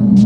What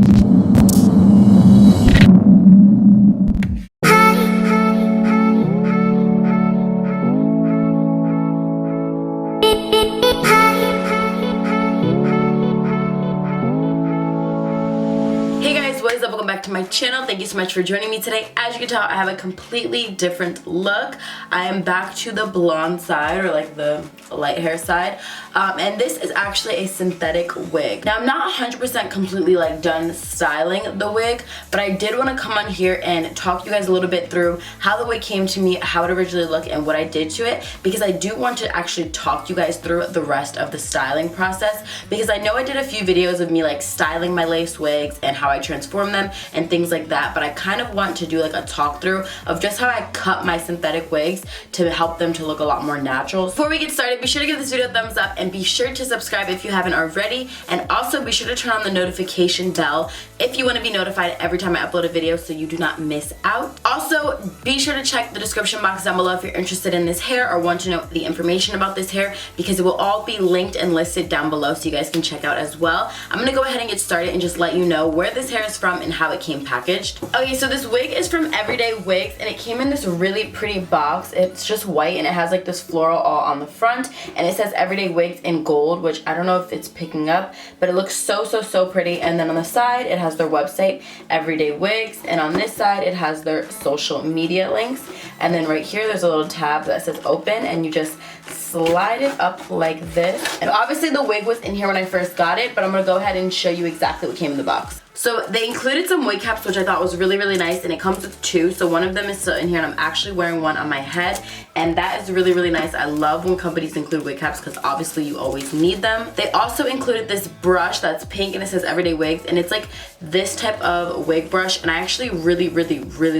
is up? Welcome back to my channel. Thank you so much for joining me today. As you can tell, I have a completely different look. I am back to the blonde side, or like the light hair side, and this is actually a synthetic wig. Now I'm not 100% completely like done styling the wig, but I did want to come on here and talk to you guys a little bit through how the wig came to me, how it originally looked, and what I did to it, because I do want to actually talk you guys through the rest of the styling process, because I know I did a few videos of me like styling my lace wigs and how I transform them and things like that, but I kind of want to do like a talk through of just how I cut my synthetic wigs to help them to look a lot more natural. Before we get started, be sure to give this video a thumbs up and be sure to subscribe if you haven't already, and also be sure to turn on the notification bell if you want to be notified every time I upload a video so you do not miss out. Also, be sure to check the description box down below if you're interested in this hair or want to know the information about this hair, because it will all be linked and listed down below so you guys can check out as well. I'm gonna go ahead and get started and just let you know where this hair is from and how it came packaged. Okay, so this wig is from Everyday Wigs, and it came in this really pretty box. It's just white and it has like this floral all on the front, and it says Everyday Wigs in gold, which I don't know if it's picking up, but it looks so pretty. And then on the side it has their website, Everyday Wigs, and on this side it has their social media links, and then right here there's a little tab that says open, and you just slide it up like this. And obviously the wig was in here when I first got it, but I'm gonna go ahead and show you exactly what came in the box. So they included some wig caps, which I thought was really nice, and it comes with two. So one of them is still in here, and I'm actually wearing one on my head, and that is really nice. I love when companies include wig caps because obviously you always need them. They also included this brush that's pink and it says Everyday Wigs, and it's like this type of wig brush, and I actually really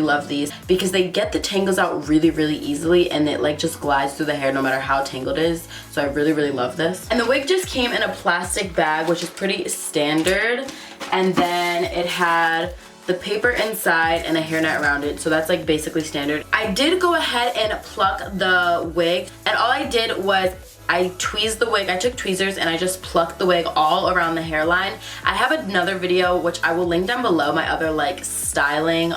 love these because they get the tangles out really easily, and it like just glides through the hair no matter how tangled it is. So I really love this. And the wig just came in a plastic bag, which is pretty standard. And then it had the paper inside and a hairnet around it, so that's like basically standard. I did go ahead and pluck the wig, and all I did was I tweezed the wig. I took tweezers and I just plucked the wig all around the hairline. I have another video which I will link down below, my other like styling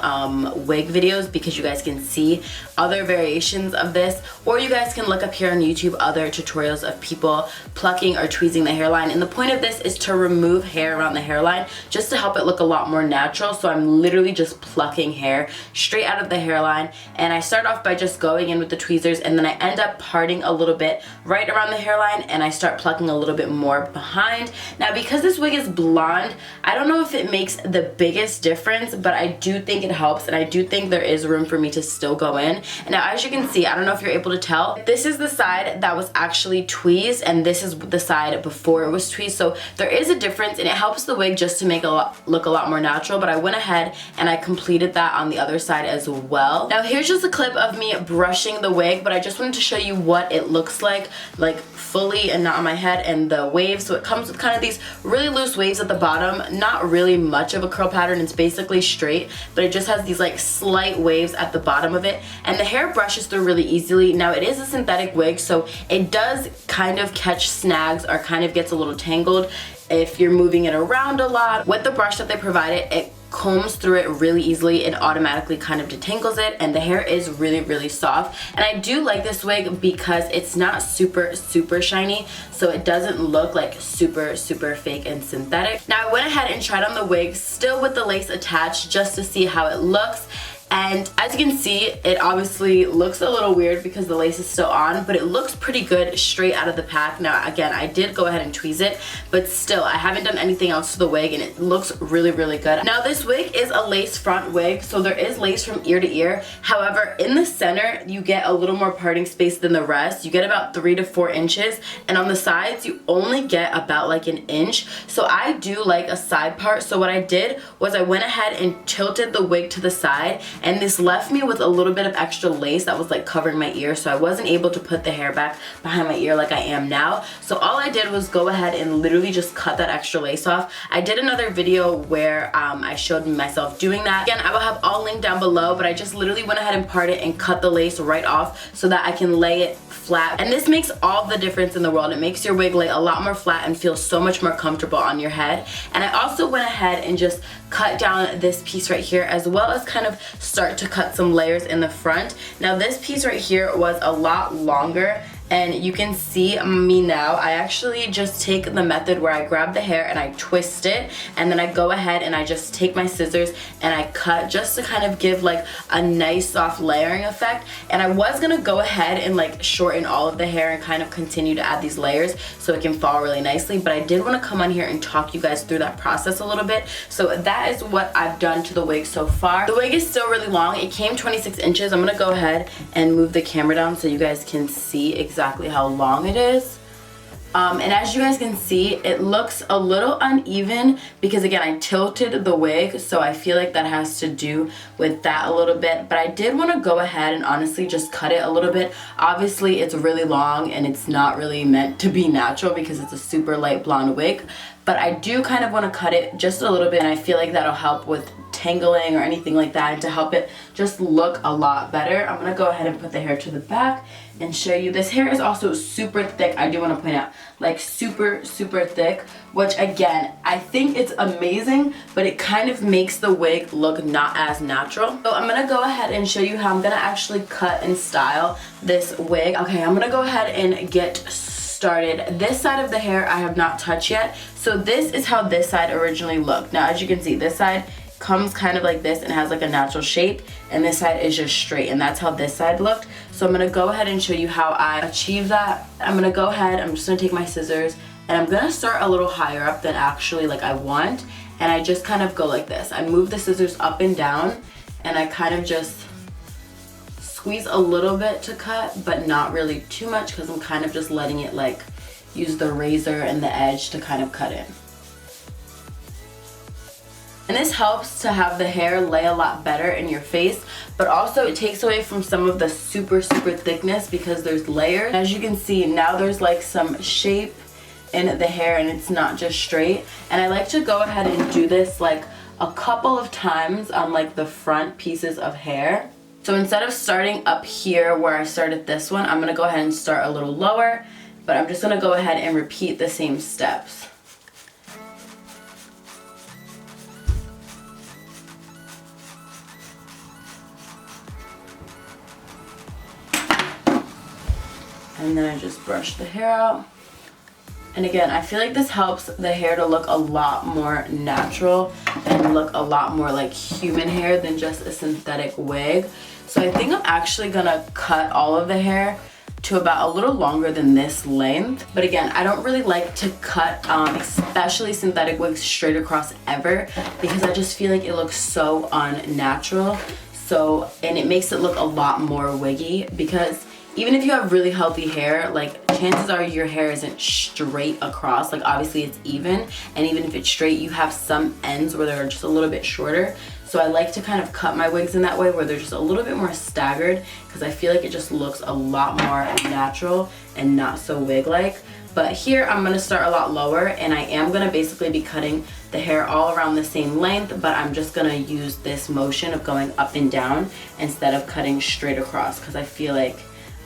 wig videos, because you guys can see other variations of this, or you guys can look up here on YouTube other tutorials of people plucking or tweezing the hairline. And the point of this is to remove hair around the hairline just to help it look a lot more natural. So I'm literally just plucking hair straight out of the hairline, and I start off by just going in with the tweezers, and then I end up parting a little bit right around the hairline, and I start plucking a little bit more behind. Now because this wig is blonde, I don't know if it makes the biggest difference, but I do think it helps, and I do think there is room for me to still go in. And now as you can see, I don't know if you're able to tell, this is the side that was actually tweezed, and this is the side before it was tweezed, so there is a difference, and it helps the wig just to make it look a lot more natural. But I went ahead and I completed that on the other side as well. Now here's just a clip of me brushing the wig, but I just wanted to show you what it looks like fully and not on my head, and the waves. So it comes with kind of these really loose waves at the bottom, not really much of a curl pattern, it's basically straight, but it just has these like slight waves at the bottom of it, and the hair brushes through really easily. Now it is a synthetic wig, so it does kind of catch snags or kind of gets a little tangled if you're moving it around a lot. With the brush that they provided, it combs through it really easily and automatically kind of detangles it, and the hair is really soft. And I do like this wig because it's not super shiny, so it doesn't look like super fake and synthetic. Now I went ahead and tried on the wig still with the lace attached just to see how it looks. And as you can see, it obviously looks a little weird because the lace is still on, but it looks pretty good straight out of the pack. Now again, I did go ahead and tweeze it, but still I haven't done anything else to the wig, and it looks really good. Now this wig is a lace front wig, so there is lace from ear to ear. However, in the center you get a little more parting space than the rest. You get about 3 to 4 inches, and on the sides you only get about like an inch. So I do like a side part, so what I did was I went ahead and tilted the wig to the side, and this left me with a little bit of extra lace that was like covering my ear, so I wasn't able to put the hair back behind my ear like I am now. So all I did was go ahead and literally just cut that extra lace off. I did another video where I showed myself doing that. Again, I will have all linked down below, but I just literally went ahead and parted and cut the lace right off so that I can lay it flat, and this makes all the difference in the world. It makes your wig lay a lot more flat and feel so much more comfortable on your head. And I also went ahead and just cut down this piece right here, as well as kind of start to cut some layers in the front. Now this piece right here was a lot longer, and you can see me now. I actually just take the method where I grab the hair and I twist it, and then I go ahead and I just take my scissors and I cut just to kind of give like a nice soft layering effect. And I was gonna go ahead and like shorten all of the hair and kind of continue to add these layers so it can fall really nicely, but I did want to come on here and talk you guys through that process a little bit. So that is what I've done to the wig so far. The wig is still really long. It came 26 inches. I'm gonna go ahead and move the camera down so you guys can see exactly how long it is. And as you guys can see, it looks a little uneven because again, I tilted the wig, so I feel like that has to do with that a little bit. But I did want to go ahead and honestly just cut it a little bit. Obviously, it's really long and it's not really meant to be natural because it's a super light blonde wig. But I do kind of want to cut it just a little bit, and I feel like that'll help with tangling or anything like that, and to help it just look a lot better. I'm going to go ahead and put the hair to the back and show you. This hair is also super thick. I do want to point out, like super thick, which again, I think it's amazing, but it kind of makes the wig look not as natural. So I'm going to go ahead and show you how I'm going to actually cut and style this wig. Okay, I'm going to go ahead and get started. This side of the hair I have not touched yet. So this is how this side originally looked. Now as you can see, this side comes kind of like this and has like a natural shape, and this side is just straight, and that's how this side looked. So I'm gonna go ahead and show you how I achieve that. I'm gonna go ahead, I'm just gonna take my scissors, and I'm gonna start a little higher up than actually like I want, and I just kind of go like this. I move the scissors up and down, and I kind of just squeeze a little bit to cut, but not really too much because I'm kind of just letting it like use the razor and the edge to kind of cut it. And this helps to have the hair lay a lot better in your face, but also it takes away from some of the super thickness because there's layers. As you can see, now there's like some shape in the hair and it's not just straight. And I like to go ahead and do this like a couple of times on like the front pieces of hair. So instead of starting up here where I started this one, I'm gonna go ahead and start a little lower, but I'm just gonna go ahead and repeat the same steps. And then I just brush the hair out. And again, I feel like this helps the hair to look a lot more natural and look a lot more like human hair than just a synthetic wig. So I think I'm actually gonna cut all of the hair to about a little longer than this length. But again, I don't really like to cut especially synthetic wigs straight across ever, because I just feel like it looks so unnatural. So, and it makes it look a lot more wiggy, because even if you have really healthy hair, like chances are your hair isn't straight across. Like obviously it's even, and even if it's straight, you have some ends where they're just a little bit shorter. So I like to kind of cut my wigs in that way where they're just a little bit more staggered, because I feel like it just looks a lot more natural and not so wig-like. But here I'm gonna start a lot lower, and I am gonna basically be cutting the hair all around the same length, but I'm just gonna use this motion of going up and down instead of cutting straight across, because I feel like,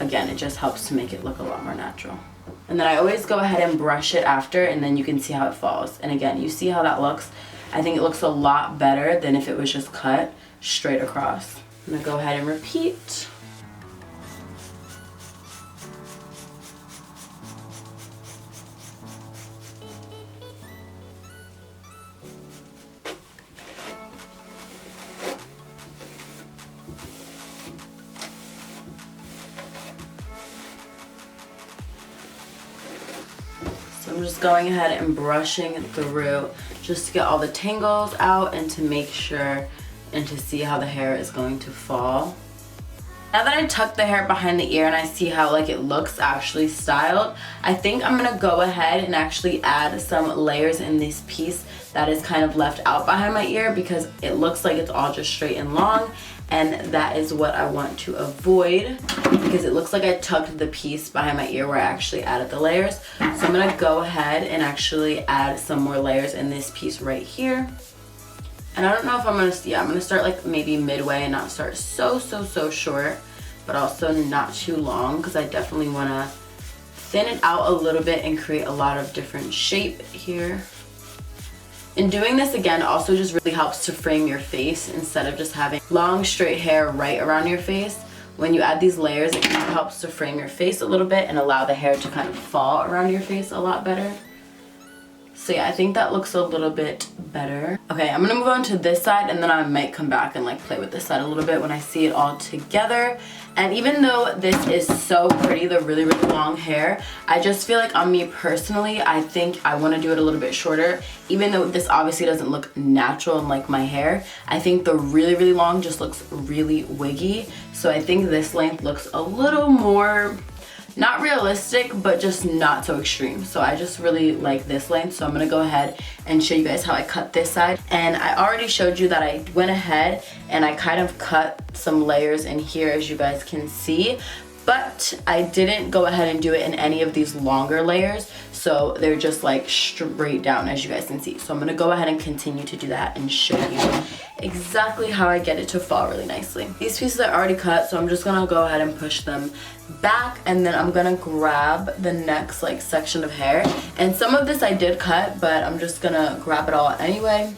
again, it just helps to make it look a lot more natural. And then I always go ahead and brush it after, and then you can see how it falls. And again, you see how that looks? I think it looks a lot better than if it was just cut straight across. I'm gonna go ahead and repeat. I'm just going ahead and brushing through just to get all the tangles out and to make sure and to see how the hair is going to fall. Now that I tucked the hair behind the ear and I see how like it looks actually styled, I think I'm gonna go ahead and actually add some layers in this piece that is kind of left out behind my ear, because it looks like it's all just straight and long. and that is what I want to avoid because it looks like I tucked the piece behind my ear where I actually added the layers. So I'm gonna go ahead and actually add some more layers in this piece right here. And I don't know if I'm gonna start like maybe midway and not start so short, but also not too long because I definitely wanna thin it out a little bit and create a lot of different shape here. And doing this again also just really helps to frame your face instead of just having long straight hair right around your face. When you add these layers, it kind of helps to frame your face a little bit and allow the hair to kind of fall around your face a lot better. So yeah, I think that looks a little bit better. Okay, I'm gonna move on to this side and then I might come back and like play with this side a little bit when I see it all together. And even though this is so pretty, the really long hair, I just feel like on me personally, I think I want to do it a little bit shorter. Even though this obviously doesn't look natural and like my hair, I think the really long just looks really wiggy. So I think this length looks a little more, not realistic, but just not so extreme. So I just really like this length. So I'm gonna go ahead and show you guys how I cut this side. And I already showed you that I went ahead and I kind of cut some layers in here, as you guys can see. But I didn't go ahead and do it in any of these longer layers. So they're just like straight down, as you guys can see. So I'm gonna go ahead and continue to do that and show you exactly how I get it to fall really nicely. These pieces are already cut, so I'm just gonna go ahead and push them back, and then I'm gonna grab the next like section of hair. And some of this I did cut, but I'm just gonna grab it all anyway.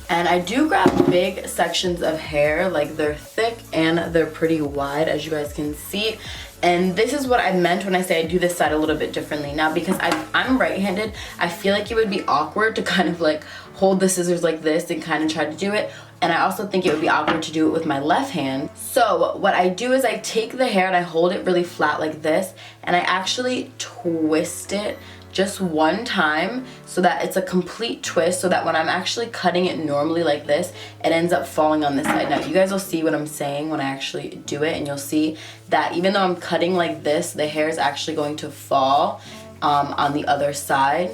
And I do grab big sections of hair, like they're thick and they're pretty wide, as you guys can see. And this is what I meant when I say I do this side a little bit differently. Now, because I'm right-handed, I feel like it would be awkward to kind of like hold the scissors like this and kind of try to do it. And I also think it would be awkward to do it with my left hand. So what I do is I take the hair and I hold it really flat like this, and I actually twist it just one time so that it's a complete twist, so that when I'm actually cutting it normally like this, it ends up falling on this side. Now you guys will see what I'm saying when I actually do it, and you'll see that even though I'm cutting like this, the hair is actually going to fall on the other side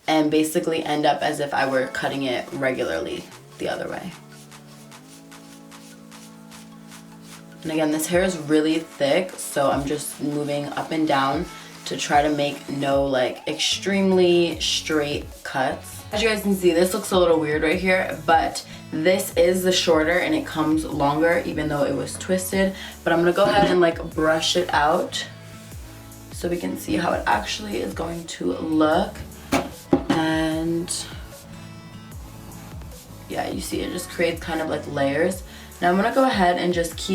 and basically end up as if I were cutting it regularly the other way. And again, this hair is really thick, so I'm just moving up and down to try to make no like extremely straight cuts. As you guys can see, this looks a little weird right here, but this is the shorter and it comes longer even though it was twisted. But I'm gonna go ahead and like brush it out so we can see how it actually is going to look. And yeah, you see it just creates kind of like layers. Now I'm gonna go ahead and just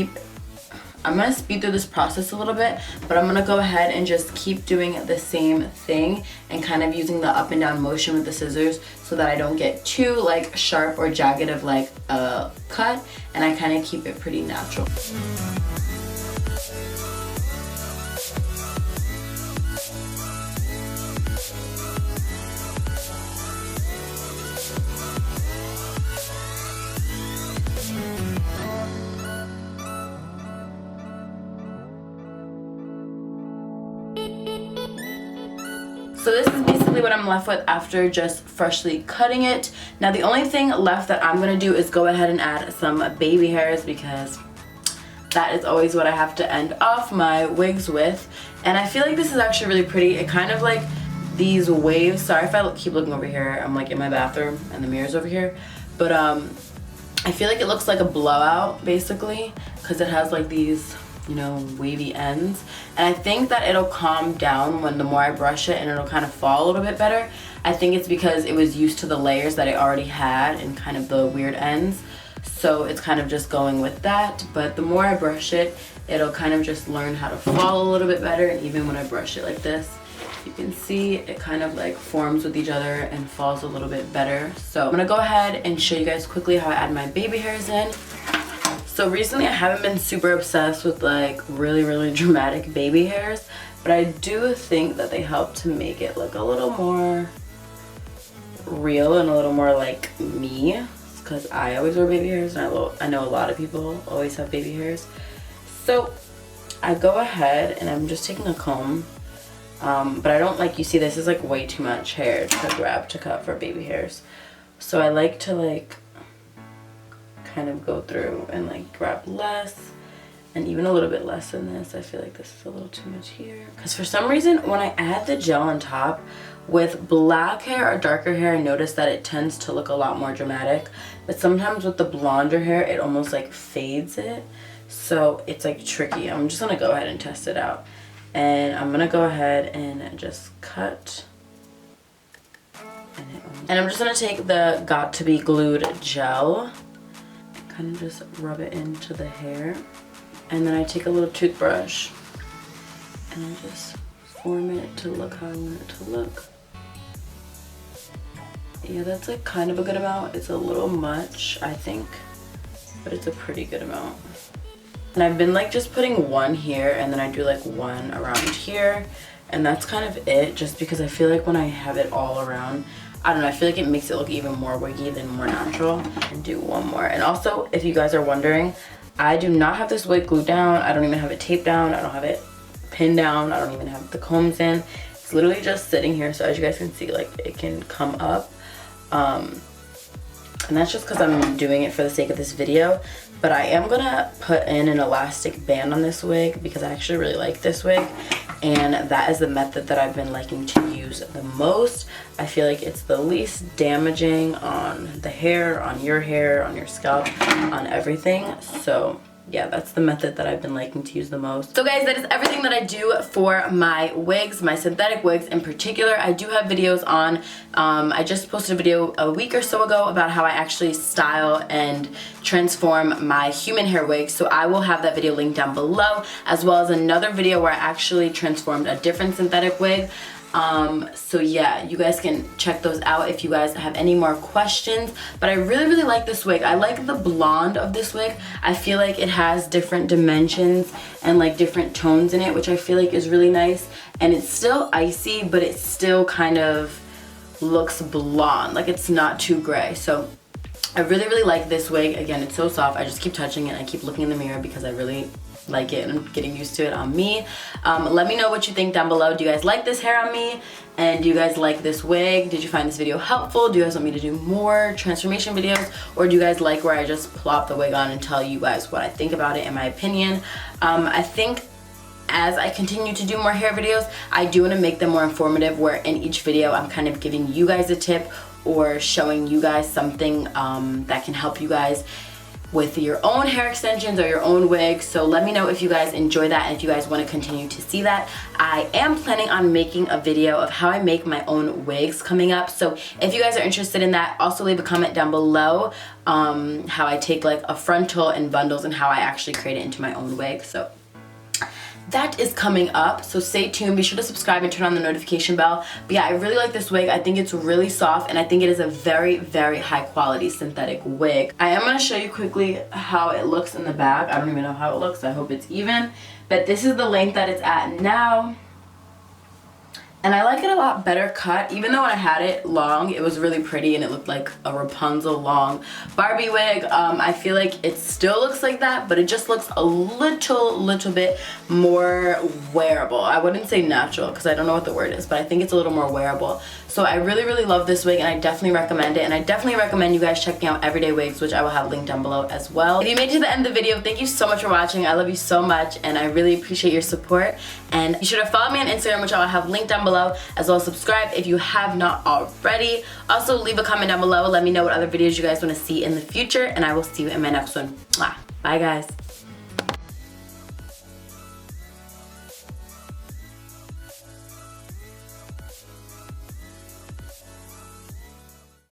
I'm gonna speed through this process a little bit, but I'm gonna go ahead and just keep doing the same thing and kind of using the up and down motion with the scissors so that I don't get too like sharp or jagged of like a cut, and I kind of keep it pretty natural. So this is basically what I'm left with after just freshly cutting it. Now the only thing left that I'm going to do is go ahead and add some baby hairs, because that is always what I have to end off my wigs with. And I feel like this is actually really pretty. It kind of like these waves. Sorry if I keep looking over here. I'm like in my bathroom and the mirror's over here. But I feel like it looks like a blowout basically, because it has like these, you know, wavy ends. And I think that it'll calm down when the more I brush it, and it'll kind of fall a little bit better. I think it's because it was used to the layers that I already had and kind of the weird ends. So it's kind of just going with that. But the more I brush it, it'll kind of just learn how to fall a little bit better. And even when I brush it like this, you can see it kind of like forms with each other and falls a little bit better. So I'm gonna go ahead and show you guys quickly how I add my baby hairs in. So recently I haven't been super obsessed with like really dramatic baby hairs, but I do think that they help to make it look a little more real and a little more like me, because I always wear baby hairs, and I know a lot of people always have baby hairs. So I go ahead and I'm just taking a comb, but I don't like, you see this is like way too much hair to grab to cut for baby hairs. So I like to like kind of go through and like grab less and even a little bit less than this. I feel like this is a little too much here. Because for some reason, when I add the gel on top, with black hair or darker hair, I notice that it tends to look a lot more dramatic. But sometimes with the blonder hair, it almost like fades it. So it's like tricky. I'm just gonna go ahead and test it out. And I'm gonna go ahead and just cut. And I'm just gonna take the Got To Be Glued gel, kind of just rub it into the hair. And then I take a little toothbrush and I just form it to look how I want it to look. Yeah, that's like kind of a good amount. It's a little much, I think, but it's a pretty good amount. And I've been like just putting one here and then I do like one around here. And that's kind of it, just because I feel like when I have it all around, I don't know, I feel like it makes it look even more wiggy than more natural. And do one more. And also, if you guys are wondering, I do not have this wig glued down. I don't even have it taped down. I don't have it pinned down. I don't even have the combs in. It's literally just sitting here. So as you guys can see, like it can come up. And that's just because I'm doing it for the sake of this video. But I am gonna put in an elastic band on this wig because I actually really like this wig. And that is the method that I've been liking to use the most. I feel like it's the least damaging on the hair, on your scalp, on everything. So yeah, that's the method that I've been liking to use the most. So guys, that is everything that I do for my wigs, my synthetic wigs in particular. I do have videos on, I just posted a video a week or so ago about how I actually style and transform my human hair wigs. So I will have that video linked down below, as well as another video where I actually transformed a different synthetic wig. So yeah, you guys can check those out if you guys have any more questions. But I really like this wig. I like the blonde of this wig. I feel like it has different dimensions and like different tones in it, which I feel like is really nice. And it's still icy, but it still kind of looks blonde, like it's not too gray. So I really like this wig. Again, it's so soft. I just keep touching it. I keep looking in the mirror because I really like it and I'm getting used to it on me. Let me know what you think down below. Do you guys like this hair on me? And do you guys like this wig? Did you find this video helpful? Do you guys want me to do more transformation videos? Or do you guys like where I just plop the wig on and tell you guys what I think about it and my opinion? I think as I continue to do more hair videos, I do want to make them more informative, where in each video I'm kind of giving you guys a tip or showing you guys something that can help you guys with your own hair extensions or your own wigs. So let me know if you guys enjoy that and if you guys want to continue to see that. I am planning on making a video of how I make my own wigs coming up. So if you guys are interested in that, also leave a comment down below how I take like a frontal and bundles and how I actually create it into my own wig. So that is coming up, so stay tuned. Be sure to subscribe and turn on the notification bell. But yeah, I really like this wig. I think it's really soft and I think it is a very high quality synthetic wig. I am going to show you quickly how it looks in the back. I don't even know how it looks. I hope it's even. But this is the length that it's at now. And I like it a lot better cut. Even though when I had it long, it was really pretty and it looked like a Rapunzel long Barbie wig. I feel like it still looks like that, but it just looks a little bit more wearable. I wouldn't say natural because I don't know what the word is, but I think it's a little more wearable. So I really love this wig and I definitely recommend it. And I definitely recommend you guys checking out Everyday Wigs, which I will have linked down below as well. If you made it to the end of the video, thank you so much for watching. I love you so much and I really appreciate your support. And be sure to follow me on Instagram, which I will have linked down below, as well as subscribe if you have not already. Also, leave a comment down below. Let me know what other videos you guys want to see in the future, and I will see you in my next one. Bye, guys.